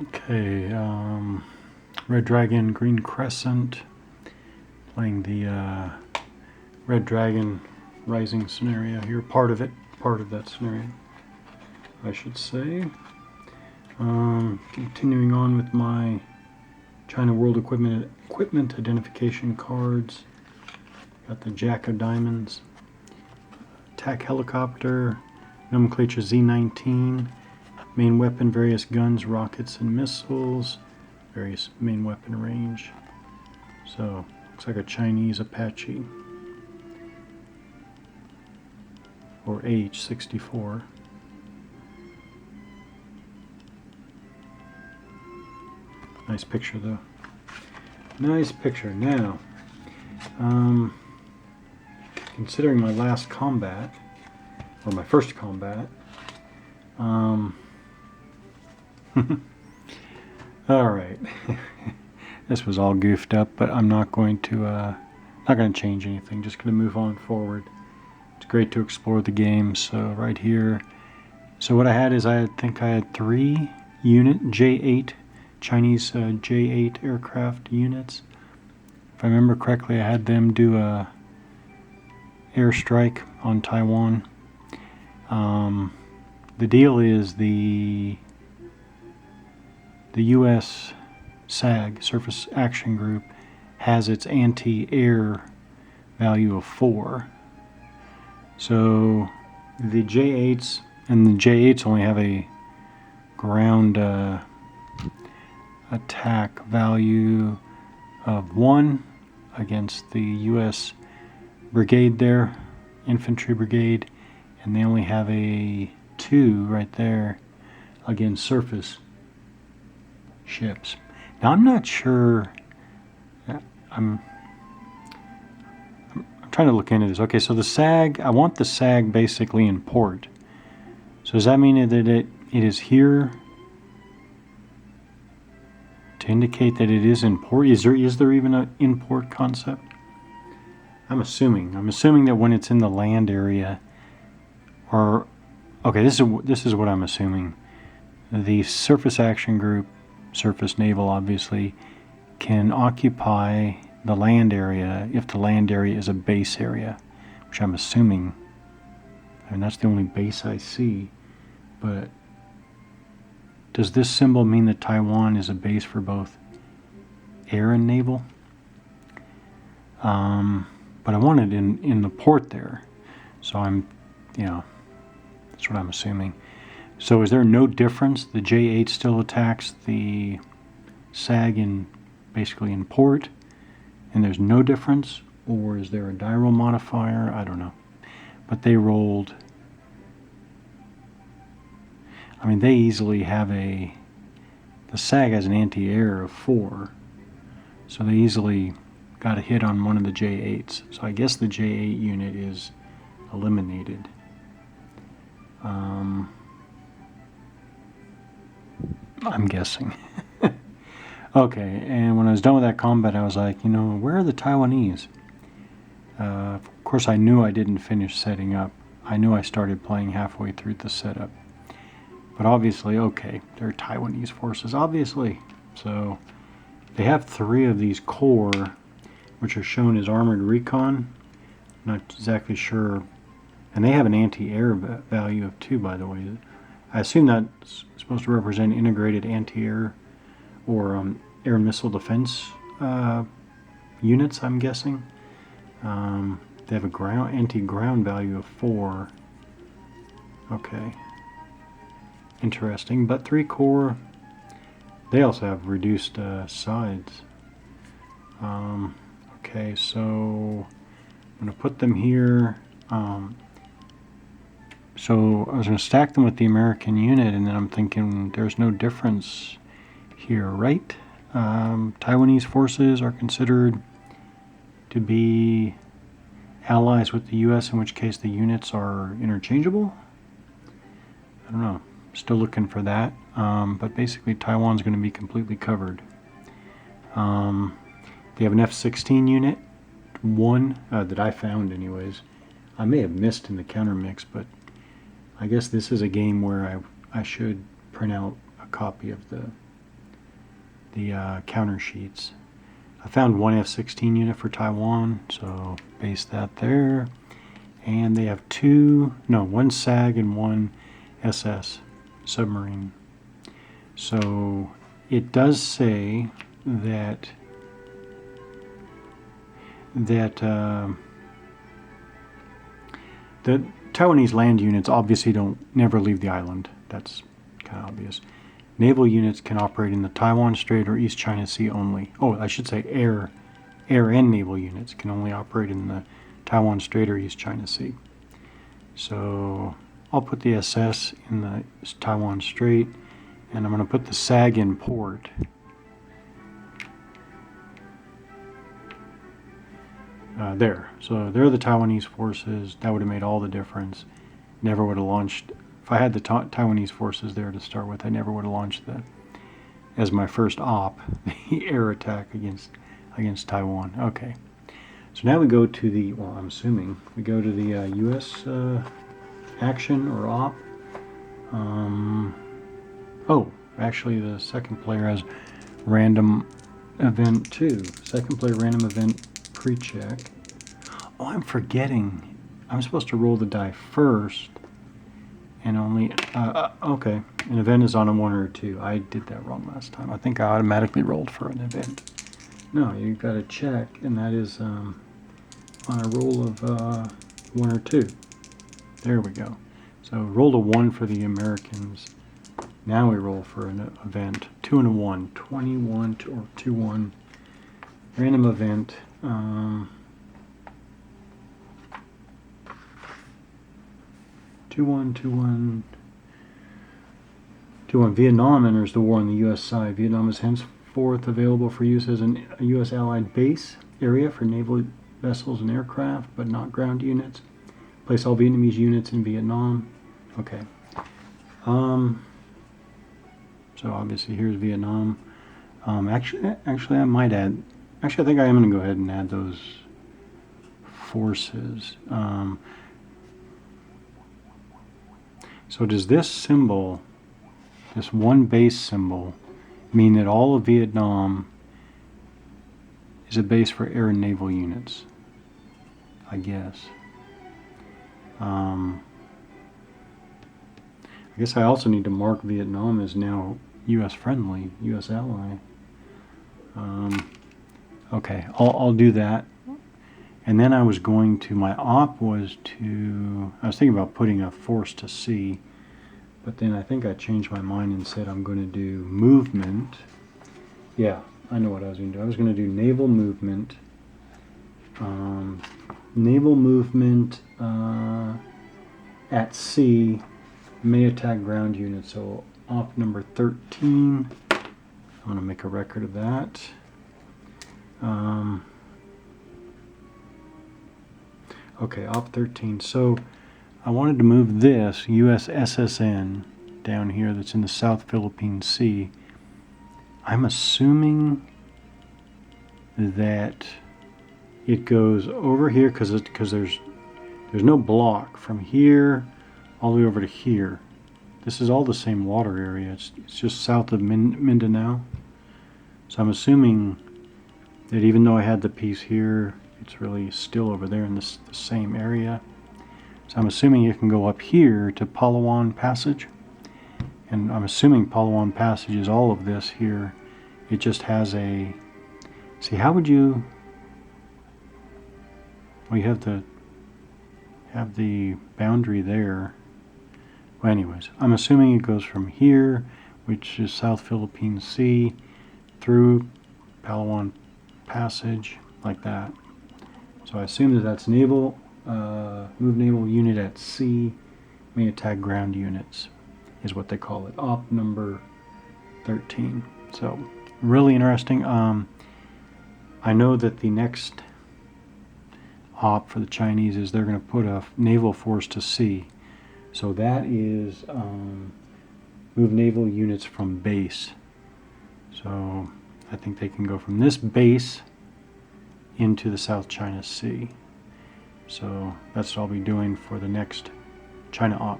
Okay, Red Dragon, Green Crescent, playing the Red Dragon Rising scenario here, part of that scenario, I should say. Continuing on with my China World Equipment identification cards. Got the Jack of Diamonds, attack helicopter, nomenclature Z19, main weapon, various guns, rockets, and missiles, various main weapon range. So, looks like a Chinese Apache, or H-64. Nice picture though. Nice picture. Now, considering my last combat, or my first combat, alright. This was all goofed up, but I'm not going to change anything, just going to move on forward. It's great to explore the game. So right here, so what I had is I think I had 3 unit J8, Chinese J8 aircraft units. If I remember correctly, I had them do a airstrike on Taiwan. The deal is the U.S. SAG, Surface Action Group, has its anti-air value of 4. So the J8s, and the J8s only have a ground attack value of 1 against the U.S. brigade there, infantry brigade, and they only have a 2 right there against surface ships. Now I'm not sure. I'm trying to look into this. Okay, so the SAG, I want the SAG basically in port. So does that mean that it is here to indicate that it is in port? Is there even an in-port concept? I'm assuming that when it's in the land area, or okay, this is what I'm assuming. The Surface Action Group, Surface Naval obviously, can occupy the land area if the land area is a base area, which I'm assuming. I mean, that's the only base I see. But does this symbol mean that Taiwan is a base for both air and naval? But I want it in the port there, so I'm, that's what I'm assuming. So is there no difference? The J8 still attacks the SAG basically in port, and there's no difference? Or is there a die roll modifier? I don't know. But they rolled, I mean, they easily have the SAG has an anti-air of 4, so they easily got a hit on one of the J8s. So I guess the J8 unit is eliminated. I'm guessing. Okay, and when I was done with that combat, I was like, where are the Taiwanese? Of course, I knew I didn't finish setting up. I knew I started playing halfway through the setup. But obviously, okay, they're Taiwanese forces, obviously. So they have 3 of these core, which are shown as armored recon. Not exactly sure. And they have an anti-air value of 2, by the way. I assume that's supposed to represent integrated anti-air or air and missile defense units, I'm guessing. They have a anti-ground value of 4. Okay. Interesting. But 3 core, they also have reduced sides. Okay, so I'm going to put them here. So I was going to stack them with the American unit, and then I'm thinking there's no difference here, right? Taiwanese forces are considered to be allies with the U.S., in which case the units are interchangeable? I don't know. Still looking for that. But basically Taiwan's going to be completely covered. They have an F-16 unit, 1 that I found anyways. I may have missed in the counter mix, but I guess this is a game where I should print out a copy of the counter sheets. I found one F-16 unit for Taiwan, so base that there. And they have one SAG and one SS submarine. So it does say that the Taiwanese land units obviously never leave the island. That's kind of obvious. Naval units can operate in the Taiwan Strait or East China Sea only. Oh, I should say air and naval units can only operate in the Taiwan Strait or East China Sea. So I'll put the SS in the Taiwan Strait, and I'm going to put the SAG in port. There. So there are the Taiwanese forces. That would have made all the difference. Never would have launched. If I had the Taiwanese forces there to start with, I never would have launched as my first op, the air attack against Taiwan. Okay. So now we go to I'm assuming we go to the U.S. action or op. Actually the second player has random event 2. Second player random event pre-check. Oh, I'm forgetting. I'm supposed to roll the die first and only, okay. An event is on a 1 or a 2. I did that wrong last time. I think I automatically rolled for an event. No, you got to check, and that is on a roll of 1 or 2. There we go. So rolled a 1 for the Americans. Now we roll for an event. 2 and a 1. 21 or 2-1. Random event. 2-1. Vietnam enters the war on the U.S. side. Vietnam is henceforth available for use as a U.S. allied base area for naval vessels and aircraft, but not ground units. Place all Vietnamese units in Vietnam. Okay. So obviously here's Vietnam. Actually, I might add. Actually, I think I am going to go ahead and add those forces. So does this symbol, this one base symbol, mean that all of Vietnam is a base for air and naval units? I guess. I guess I also need to mark Vietnam as now U.S. friendly, U.S. ally. Okay, I'll do that. And then I was going to, my op was to, I was thinking about putting a force to sea, but then I think I changed my mind and said I'm going to do movement. Yeah, I know what I was going to do. I was going to do naval movement. At sea may attack ground units. So op number 13. I want to make a record of that. Okay, op 13. So I wanted to move this USSN down here that's in the South Philippine Sea. I'm assuming that it goes over here because there's no block from here all the way over to here. This is all the same water area. It's just south of Mindanao. So I'm assuming that even though I had the piece here, it's really still over there in the same area. So I'm assuming you can go up here to Palawan Passage. And I'm assuming Palawan Passage is all of this here. It just has a... See, how would you... Well, you have the boundary there. Well, anyways, I'm assuming it goes from here, which is South Philippine Sea, through Palawan Passage, like that. So I assume that that's naval, move naval unit at sea, may attack ground units, is what they call it. Op number 13. So really interesting. I know that the next op for the Chinese is they're going to put a naval force to sea. So that is move naval units from base. So I think they can go from this base into the South China Sea. So that's what I'll be doing for the next China op.